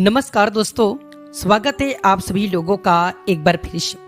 नमस्कार दोस्तों, स्वागत है आप सभी लोगों का एक बार फिर से।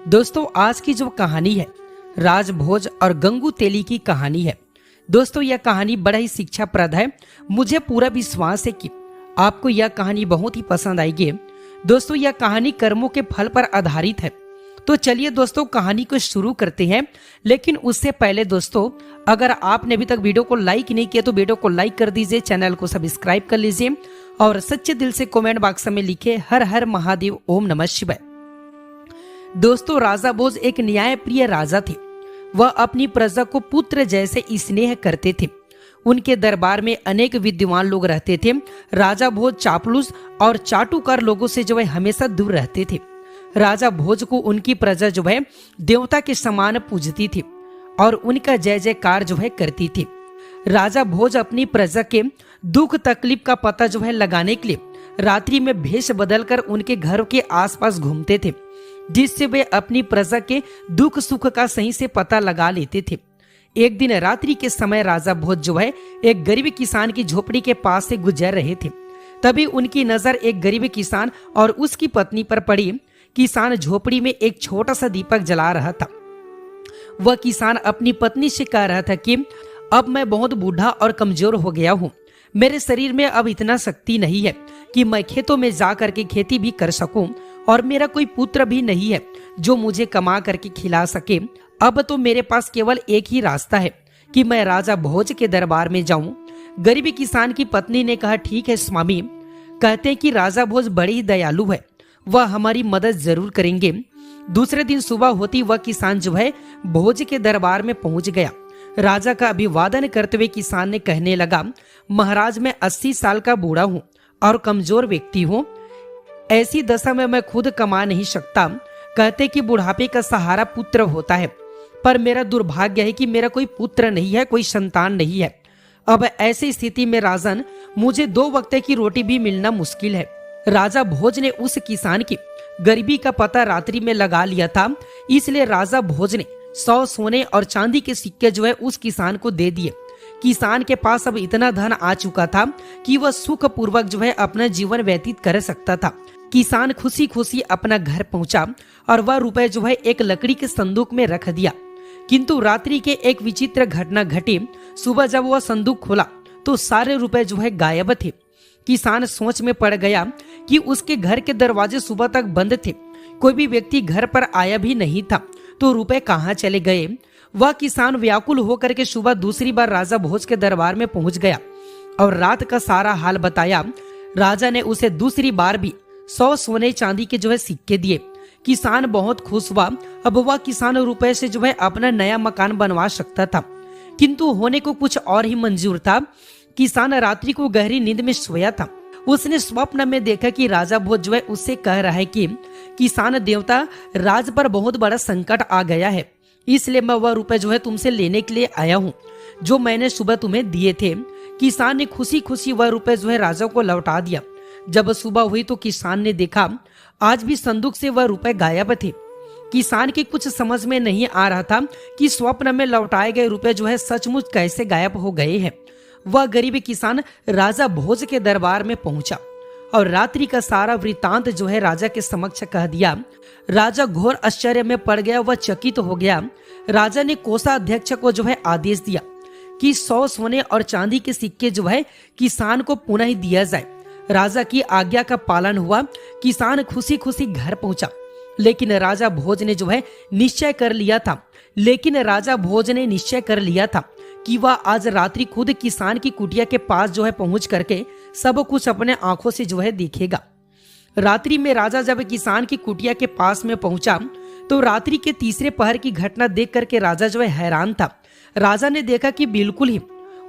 दोस्तों, आज की जो कहानी है राजभोज और गंगू तेली की कहानी है। दोस्तों, यह कहानी बड़ा ही शिक्षाप्रद है। मुझे पूरा विश्वास है कि आपको यह कहानी बहुत ही पसंद आएगी। दोस्तों, यह कहानी कर्मों के फल पर आधारित है। तो चलिए दोस्तों, कहानी को शुरू करते हैं। लेकिन उससे पहले दोस्तों, अगर आपने अभी तक वीडियो को लाइक नहीं किया तो वीडियो को लाइक कर दीजिए, चैनल को सब्सक्राइब कर लीजिए और सच्चे दिल से कमेंट बॉक्स में लिखे हर हर महादेव, ओम नमः शिवाय। दोस्तों, राजा भोज एक न्यायप्रिय राजा थे। वह अपनी प्रजा को पुत्र जैसे स्नेह करते थे। उनके दरबार में अनेक विद्वान लोग रहते थे। राजा भोज चापलूस और चाटुकार लोगों से जो है हमेशा दूर रहते थे। राजा भोज को उनकी प्रजा जो है देवता के समान पूजती थी और उनका जय जयकार जो है करती थी। राजा भोज अपनी प्रजा के दुख तकलीफ का पता जो है लगाने के लिए रात्रि में भेष बदलकर उनके घर के आसपास घूमते थे, जिससे वे अपनी प्रजा के दुख सुख का सही से पता लगा लेते थे। एक दिन रात्रि के समय राजा भोज जो है एक गरीब किसान की झोपड़ी के पास से गुजर रहे थे। तभी उनकी नजर एक गरीब किसान और उसकी पत्नी पर पड़ी। किसान झोपड़ी में एक छोटा सा दीपक जला रहा था। वह किसान अपनी पत्नी से कह रहा था कि अब मैं बहुत बूढ़ा और कमजोर हो गया हूँ। मेरे शरीर में अब इतना शक्ति नहीं है कि मैं खेतों में जा करके खेती भी कर सकूं, और मेरा कोई पुत्र भी नहीं है जो मुझे कमा करके खिला सके। अब तो मेरे पास केवल एक ही रास्ता है कि मैं राजा भोज के दरबार में जाऊं। गरीब किसान की पत्नी ने कहा, ठीक है स्वामी, कहते हैं कि राजा भोज बड़े ही दयालु है, वह हमारी मदद जरूर करेंगे। दूसरे दिन सुबह होती वह किसान जो है भोज के दरबार में पहुंच गया। राजा का अभिवादन करते हुए किसान ने कहने लगा, महाराज, मैं 80 साल का बूढ़ा हूँ और कमजोर व्यक्ति हूँ। ऐसी दशा में मैं खुद कमा नहीं सकता। कहते कि बुढ़ापे का सहारा पुत्र होता है, पर मेरा दुर्भाग्य है कि मेरा कोई पुत्र नहीं है, कोई संतान नहीं है। अब ऐसी स्थिति में राजन, मुझे 2 वक्त की रोटी भी मिलना मुश्किल है। राजा भोज ने उस किसान की गरीबी का पता रात्रि में लगा लिया था, इसलिए राजा भोज ने 100 सोने और चांदी के सिक्के जो है उस किसान को दे दिए। किसान के पास अब इतना धन आ चुका था कि वह सुख पूर्वक जो है अपना जीवन व्यतीत कर सकता था। किसान खुशी खुशी अपना घर पहुंचा और वह रुपए जो है एक लकड़ी के संदूक में रख दिया। किंतु रात्रि के एक विचित्र घटना घटी। सुबह जब वह संदूक खोला तो सारे रुपए जो है गायब थे। किसान सोच में पड़ गया कि उसके घर के दरवाजे सुबह तक बंद थे, कोई भी व्यक्ति घर पर आया भी नहीं था, तो रुपए कहाँ चले गए। वह किसान व्याकुल होकर के सुबह दूसरी बार राजा भोज के दरबार में पहुंच गया और रात का सारा हाल बताया। राजा ने उसे दूसरी बार भी 100 सोने चांदी के जो है सिक्के दिए। किसान बहुत खुश हुआ। अब वह किसान रुपए से जो है अपना नया मकान बनवा सकता था, किंतु होने को कुछ और ही मंजूर था। किसान रात्रि को गहरी नींद में सोया था। उसने स्वप्न में देखा कि राजा भोज जो है उससे कह रहा है कि किसान देवता, राज पर बहुत बड़ा संकट आ गया है, इसलिए मैं वह रुपए जो है तुमसे लेने के लिए आया हूँ जो मैंने सुबह तुम्हें दिए थे। किसान ने खुशी खुशी वह रुपए जो है राजा को लौटा दिया। जब सुबह हुई तो किसान ने देखा आज भी संदूक से वह रुपए गायब थे। किसान के कुछ समझ में नहीं आ रहा था कि स्वप्न में लौटाए गए रुपए जो है सचमुच कैसे गायब हो गए हैं। वह गरीब किसान राजा भोज के दरबार में पहुंचा और रात्रि का सारा वृतांत जो है राजा के समक्ष कह दिया। राजा घोर आश्चर्य में पड़ गया, वह चकित हो गया। राजा ने कोषाध्यक्ष को जो है आदेश दिया कि 100 सोने और चांदी के सिक्के जो है किसान को पुनः दिया जाए। राजा की आज्ञा का पालन हुआ। किसान खुशी खुशी घर पहुंचा। लेकिन राजा भोज ने जो है निश्चय कर लिया था कि वह आज रात्रि खुद किसान की कुटिया के पास जो है पहुंच करके सब कुछ अपने आंखों से जो है देखेगा। रात्रि में राजा जब किसान की कुटिया के पास में पहुंचा तो रात्रि के तीसरे पहर की घटना देख करके राजा जो है हैरान था। राजा ने देखा कि बिल्कुल ही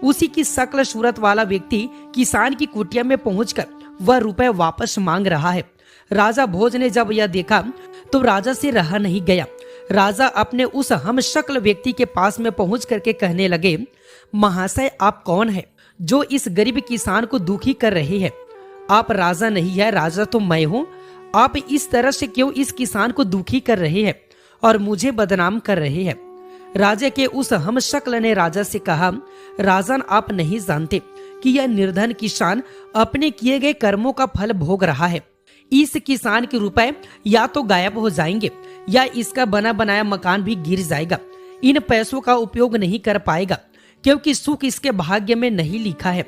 उसी की शक्ल सूरत वाला व्यक्ति किसान की कुटिया में पहुंचकर वह रुपए वापस मांग रहा है। राजा भोज ने जब यह देखा तो राजा से रहा नहीं गया। राजा अपने उस हम शक्ल व्यक्ति के पास में पहुंच करके कहने लगे, महाशय, आप कौन है जो इस गरीब किसान को दुखी कर रहे हैं? आप राजा नहीं है, राजा तो मैं हूँ। आप इस तरह से क्यों इस किसान को दुखी कर रहे हैं और मुझे बदनाम कर रहे हैं? राजा के उस हम शक्ल ने राजा से कहा, राजन, आप नहीं जानते कि यह निर्धन किसान अपने किए गए कर्मों का फल भोग रहा है। इस किसान के रुपए या तो गायब हो जाएंगे या इसका बना बनाया मकान भी गिर जाएगा। इन पैसों का उपयोग नहीं कर पाएगा क्योंकि सुख इसके भाग्य में नहीं लिखा है।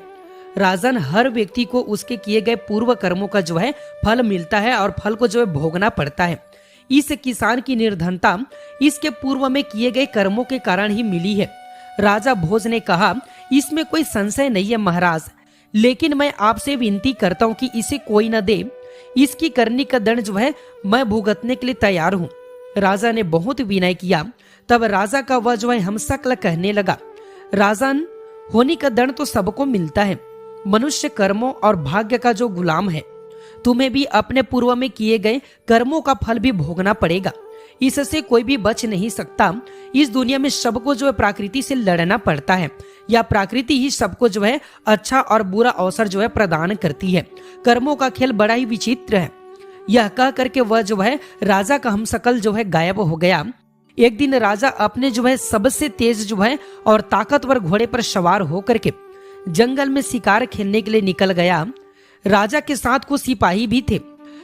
राजन, हर व्यक्ति को उसके किए गए पूर्व कर्मों का फल मिलता है और फल को भोगना पड़ता है। इस किसान की निर्धनता इसके पूर्व में किए गए कर्मों के कारण ही मिली है। राजा भोज ने कहा, इसमें कोई संशय नहीं है महाराज, लेकिन मैं आपसे विनती करता हूँ कि इसे कोई न दे। इसकी करनी का दंड मैं भुगतने के लिए तैयार हूँ। राजा ने बहुत विनय किया। तब राजा का वह हमशक्ल कहने लगा, राजन, होने का दंड तो सबको मिलता है। मनुष्य कर्मों और भाग्य का जो गुलाम है। तुम्हें भी अपने पूर्व में किए गए कर्मों का फल भी भोगना पड़ेगा। इससे कोई भी बच नहीं सकता। इस दुनिया में सबको प्रकृति से लड़ना पड़ता है या प्रकृति ही सबको अच्छा और बुरा अवसर प्रदान करती है। कर्मों का खेल बड़ा ही विचित्र है। यह कह करके वह राजा का हमशक्ल गायब हो गया। एक दिन राजा अपने सबसे तेज और ताकतवर घोड़े पर सवार होकर के जंगल में शिकार खेलने के लिए निकल गया। राजा के साथ कुछ सिपाही भी थे।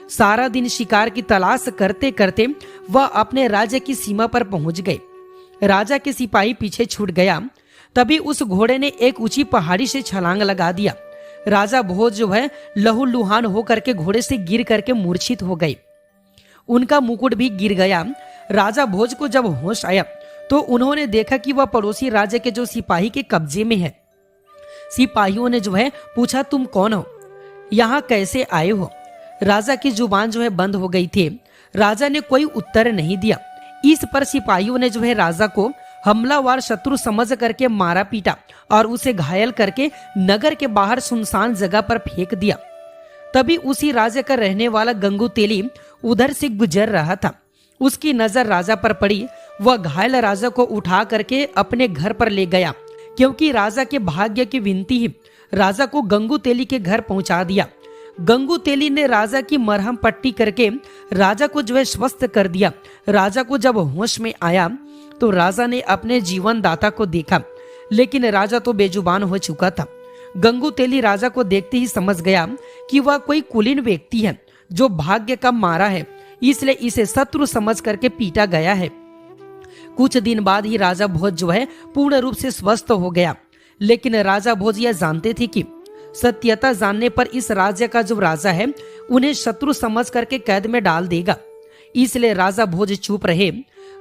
सारा दिन शिकार की तलाश करते करते वह अपने राज्य की सीमा पर पहुंच गए। राजा के सिपाही पीछे छूट गया। तभी उस घोड़े ने एक ऊंची पहाड़ी से छलांग लगा दिया। राजा भोज लहूलुहान होकर के घोड़े से गिर करके मूर्छित हो गए। उनका मुकुट भी गिर गया। राजा भोज को जब होश आया तो उन्होंने देखा कि वह पड़ोसी राज्य के सिपाही के कब्जे में है। सिपाहियों ने पूछा, तुम कौन हो, यहाँ कैसे आए हो? राजा की जुबान बंद हो गई थी। राजा ने कोई उत्तर नहीं दिया। इस पर सिपाहियों ने राजा को हमलावर शत्रु समझ करके मारा पीटा और उसे घायल करके नगर के बाहर सुनसान जगह पर फेंक दिया। तभी उसी राज्य का रहने वाला गंगू तेली उधर से गुजर रहा था। उसकी नजर राजा पर पड़ी। वह घायल राजा को उठा करके अपने घर पर ले गया, क्योंकि राजा के भाग्य की विनती ही राजा को गंगू तेली के घर पहुंचा दिया। गंगू तेली ने राजा की मरहम पट्टी करके राजा को स्वस्थ कर दिया। राजा को जब होश में आया तो राजा ने अपने जीवन दाता को देखा, लेकिन राजा तो बेजुबान हो चुका था। गंगू तेली राजा को देखते ही समझ गया कि वह कोई कुलीन व्यक्ति है जो भाग्य का मारा है, इसलिए इसे शत्रु समझ करके पीटा गया है। कुछ दिन बाद ही राजा भोज पूर्ण रूप से स्वस्थ हो गया। लेकिन राजा भोज यह जानते थे कि सत्यता जानने पर इस राज्य का राजा है उन्हें शत्रु समझ करके कैद में डाल देगा। इसलिए राजा भोज चुप रहे।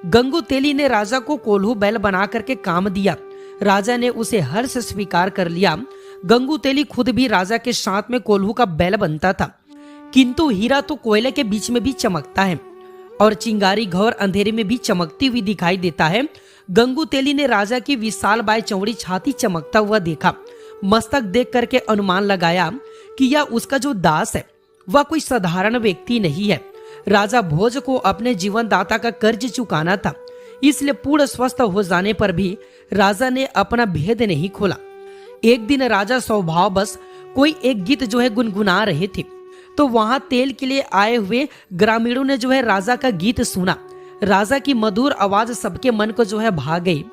गंगू तेली ने राजा को कोल्हू बैल बना करके काम दिया। राजा ने उसे हर्ष स्वीकार कर लिया। गंगू तेली खुद भी राजा के साथ में कोल्हू का बैल बनता था। किंतु हीरा तो कोयले के बीच में भी चमकता है और चिंगारी घोर अंधेरे में भी चमकती हुई दिखाई देता है। गंगू तेली ने राजा की विशाल बाय चौड़ी छाती चमकता हुआ देखा। मस्तक देख करके अनुमान लगाया कि यह उसका दास है वह कोई साधारण व्यक्ति नहीं है। राजा भोज को अपने जीवन दाता का कर्ज चुकाना था, इसलिए पूर्ण स्वस्थ हो जाने पर भी राजा ने अपना भेद नहीं खोला। एक दिन राजा स्वभाववश कोई एक गीत गुनगुना रहे थे, तो वहां तेल के लिए आए हुए ग्रामीणों ने राजा का गीत सुना। राजा की मधुर आवाज सबके मन को भा गई।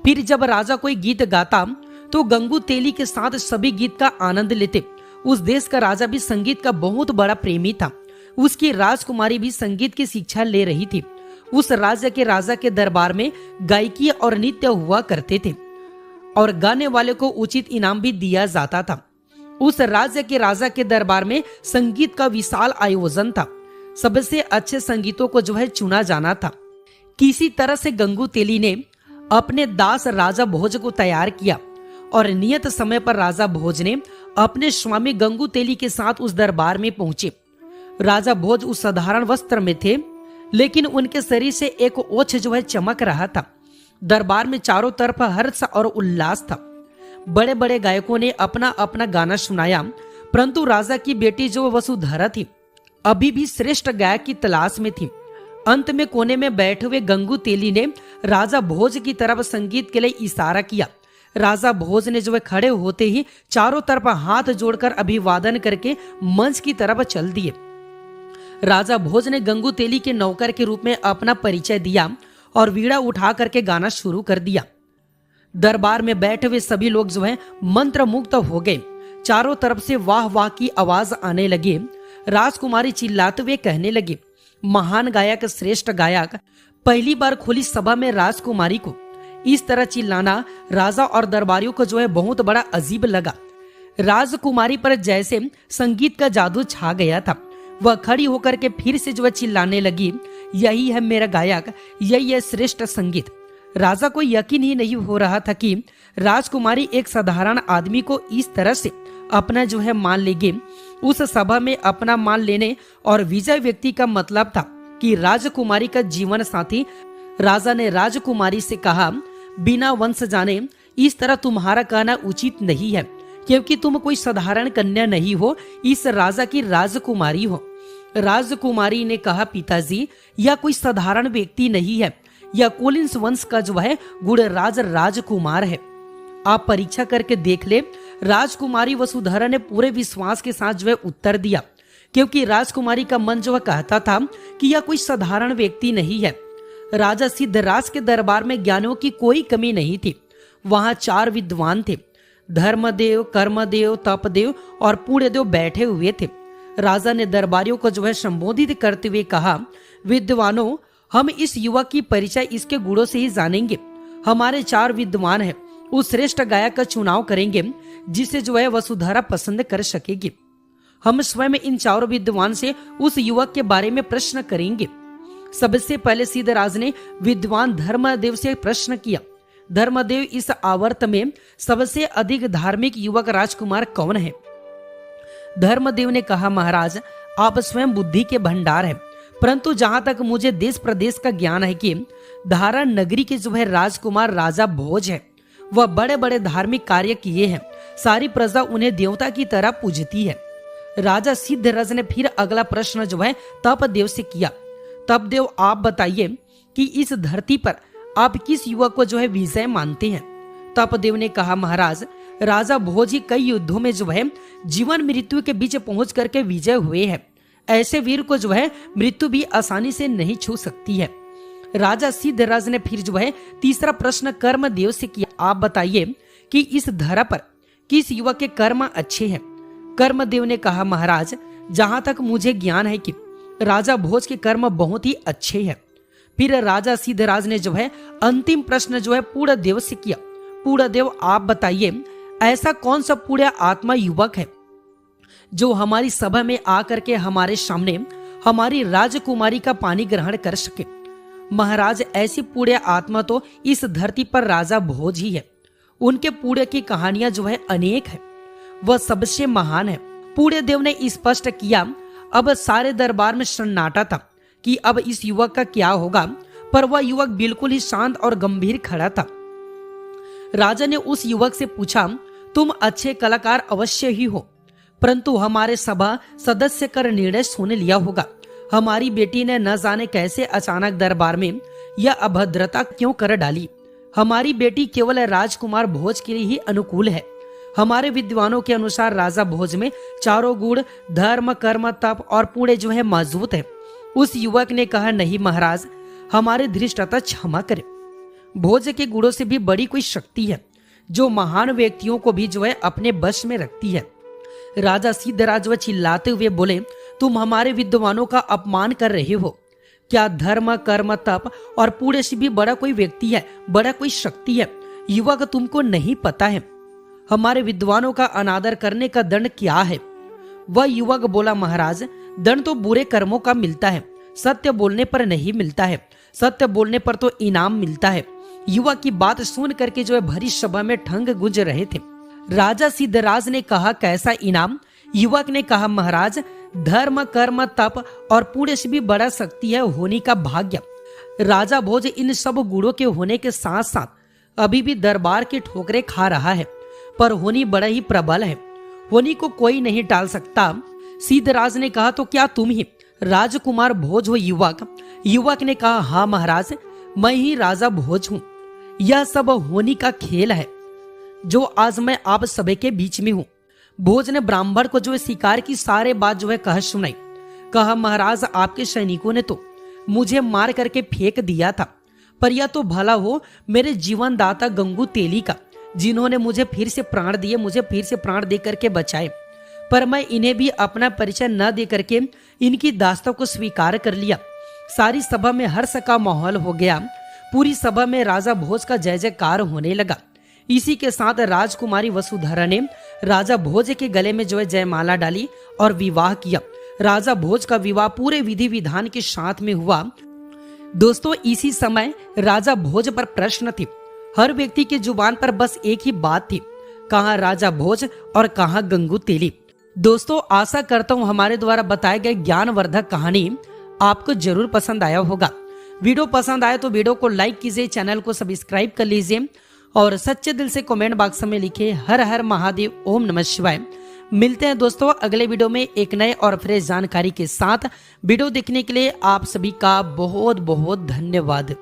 फिर जब राजा कोई गीत गाता तो गंगू तेली के साथ सभी गीत का आनंद लेते। उस देश का राजा भी संगीत का बहुत बड़ा प्रेमी था। उसकी राजकुमारी भी संगीत की शिक्षा ले रही थी। उस राज्य के राजा के दरबार में गायकी और नृत्य हुआ करते थे और गाने वाले को उचित इनाम भी दिया जाता था। उस राज्य के राजा के दरबार में संगीत का विशाल आयोजन था। सबसे अच्छे संगीतों को चुना जाना था। किसी तरह से गंगू तेली ने अपने दास राजा भोज को तैयार किया और नियत समय पर राजा भोज ने अपने स्वामी गंगू तेली के साथ उस दरबार में पहुंचे। राजा भोज उस साधारण वस्त्र में थे, लेकिन उनके शरीर से एक ओछ चमक रहा था। दरबार में चारों तरफ हर्ष और उल्लास था। बड़े बड़े गायकों ने अपना अपना गाना सुनाया, परंतु राजा की बेटी वसुधरा थी अभी भी श्रेष्ठ गायक की तलाश में थी। अंत में कोने में बैठे हुए गंगू तेली ने राजा भोज की तरफ संगीत के लिए इशारा किया। राजा भोज ने खड़े होते ही चारों तरफ हाथ जोड़कर अभिवादन करके मंच की तरफ चल दिए। राजा भोज ने गंगू तेली के नौकर के रूप में अपना परिचय दिया और वीणा उठा करके गाना शुरू कर दिया। दरबार में बैठे हुए सभी लोग मंत्र मुग्ध हो गए। चारों तरफ से वाह वाह की आवाज आने लगे। राजकुमारी चिल्लाते हुए कहने लगे, महान गायक, श्रेष्ठ गायक। पहली बार खुली सभा में राजकुमारी को इस तरह चिल्लाना राजा और दरबारियों को बहुत बड़ा अजीब लगा। राजकुमारी पर जैसे संगीत का जादू छा गया था। वह खड़ी होकर के फिर से चिल्लाने लगी, यही है मेरा गायक, यही है श्रेष्ठ संगीत। राजा को यकीन ही नहीं हो रहा था कि राजकुमारी एक साधारण आदमी को इस तरह से अपना मान लेगी। उस सभा में अपना मान लेने और विजय व्यक्ति का मतलब था कि राजकुमारी का जीवन साथी। राजा ने राजकुमारी से कहा, बिना वंश जाने इस तरह तुम्हारा कहना उचित नहीं है, क्योंकि तुम कोई साधारण कन्या नहीं हो, इस राजा की राजकुमारी हो। राजकुमारी ने कहा, पिताजी यह कोई साधारण व्यक्ति नहीं है, यह कोलिंस वंश का गुणराज राजकुमार है। आप परीक्षा करके देख ले। राजकुमारी वसुधरा ने पूरे विश्वास के साथ उत्तर दिया, क्योंकि राजकुमारी का मन कहता था कि यह कोई साधारण व्यक्ति नहीं है। राजा सिद्धराज के दरबार में ज्ञानियों की कोई कमी नहीं थी। वहां 4 विद्वान थे, धर्मदेव, कर्मदेव, तपदेव और पुण्यदेव बैठे हुए थे। राजा ने दरबारियों को संबोधित करते हुए कहा, विद्वानों, हम इस युवक की परिचय इसके गुणों से ही जानेंगे। हमारे 4 विद्वान हैं, उस श्रेष्ठ गायक का चुनाव करेंगे जिसे वसुधरा पसंद कर सकेगी। हम स्वयं इन 4 विद्वान से उस युवक के बारे में प्रश्न करेंगे। सबसे पहले सिद्धराज ने विद्वान धर्मदेव से प्रश्न किया, धर्मदेव, इस आवर्त में सबसे अधिक धार्मिक युवक राजकुमार कौन है? धर्मदेव ने कहा, महाराज, आप स्वयं बुद्धि के भंडार हैं, परंतु जहां तक मुझे देश प्रदेश का ज्ञान है कि धारा नगरी के राजकुमार राजा भोज है। वह बड़े बड़े धार्मिक कार्य किए हैं, सारी प्रजा उन्हें देवता की तरह पूजती है। राजा सिद्धराज ने फिर अगला प्रश्न तपदेव से किया, तपदेव, आप बताइए कि इस धरती पर आप किस युवक को विजय मानते हैं? तपदेव ने कहा, महाराज, राजा भोज ही कई युद्धों में जीवन मृत्यु के बीच पहुंच करके विजय हुए हैं। ऐसे वीर को मृत्यु भी आसानी से नहीं छू सकती है। राजा सिद्धराज ने फिर तीसरा प्रश्न कर्मदेव से किया, आप बताइए कि इस धरा पर किस युवक के कर्म अच्छे हैं? कर्मदेव ने कहा, महाराज, जहां तक मुझे ज्ञान है कि राजा भोज के कर्म बहुत ही अच्छे हैं। फिर राजा सिद्धराज ने अंतिम प्रश्न पूर्णदेव से किया, पूर्णदेव, आप बताइए ऐसा कौन सा पुण्य आत्मा युवक है जो हमारी सभा में आकर के हमारे सामने हमारी राजकुमारी का पानी ग्रहण कर सके? महाराज, ऐसी पुण्य आत्मा तो इस धरती पर राजा भोज ही है। उनके पुण्य की कहानियां अनेक है, वह सबसे महान है। पुण्यदेव ने स्पष्ट किया। अब सारे दरबार में सन्नाटा था कि अब इस युवक का क्या होगा, पर वह युवक बिल्कुल ही शांत और गंभीर खड़ा था। राजा ने उस युवक से पूछा, तुम अच्छे कलाकार अवश्य ही हो, परंतु हमारे सभा सदस्य कर निर्णय सुन लिया होगा। हमारी बेटी ने न जाने कैसे अचानक दरबार में यह अभद्रता क्यों कर डाली। हमारी बेटी केवल राजकुमार भोज के लिए ही अनुकूल है। हमारे विद्वानों के अनुसार राजा भोज में 4 गुण धर्म, कर्म, तप और पुण्य मौजूद है। उस युवक ने कहा, नहीं महाराज, हमारे धृष्टता क्षमा करे। भोज के गुणों से भी बड़ी कोई शक्ति है जो महान व्यक्तियों को भी अपने बश में रखती है। राजा सिद्धराज चिल्लाते हुए बोले, तुम हमारे विद्वानों का अपमान कर रहे हो। क्या धर्म, कर्म, तप और पुण्य से भी बड़ा कोई व्यक्ति है, बड़ा कोई शक्ति है? युवक, तुमको नहीं पता है हमारे विद्वानों का अनादर करने का दंड क्या है? वह युवक बोला, महाराज, दंड तो बुरे कर्मों का मिलता है, सत्य बोलने पर नहीं मिलता है। सत्य बोलने पर तो इनाम मिलता है। युवक की बात सुन करके भरी सभा में ठंग गुंज रहे थे। राजा सिद्धराज ने कहा, कैसा इनाम? युवक ने कहा, महाराज, धर्म, कर्म, तप और पुण्य से भी बड़ा शक्ति है होनी का भाग्य। राजा भोज इन सब गुणों के होने के साथ साथ अभी भी दरबार की ठोकरें खा रहा है, पर होनी बड़ा ही प्रबल है। होनी को कोई नहीं टाल सकता। सिद्धराज ने कहा, तो क्या तुम ही राजकुमार भोज हो? युवक ने कहा, हाँ महाराज, मैं ही राजा भोज हूँ। यह सब होनी का खेल है जो आज मैं आप सभी के बीच में हूँ। भोज ने ब्राह्मण को शिकार की सारे बात कह सुनाई। कहा, महाराज, आपके सैनिकों ने तो मुझे मार करके फेंक दिया था, पर यह तो भला हो मेरे जीवन दाता गंगू तेली का, जिन्होंने मुझे फिर से प्राण दिए, मुझे फिर से प्राण दे करके बचाए, पर मैं इन्हें भी अपना परिचय न दे करके इनकी दास्तां को स्वीकार कर लिया। सारी सभा में हर्ष का माहौल हो गया। पूरी सभा में राजा भोज का जय जयकार होने लगा। इसी के साथ राजकुमारी वसुंधरा ने राजा भोज के गले में जो है जयमाला डाली और विवाह किया। राजा भोज का विवाह पूरे विधि विधान के साथ में हुआ। दोस्तों, इसी समय राजा भोज पर प्रश्न थे। हर व्यक्ति की जुबान पर बस एक ही बात थी, कहाँ राजा भोज और कहाँ गंगू तेली। दोस्तों, आशा करता हूँ हमारे द्वारा बताए गए ज्ञानवर्धक कहानी आपको जरूर पसंद आया होगा। वीडियो पसंद आए तो वीडियो को लाइक कीजिए, चैनल को सब्सक्राइब कर लीजिए और सच्चे दिल से कमेंट बॉक्स में लिखे हर हर महादेव, ओम नमः शिवाय। मिलते हैं दोस्तों अगले वीडियो में एक नए और फ्रेश जानकारी के साथ। वीडियो देखने के लिए आप सभी का बहुत बहुत धन्यवाद।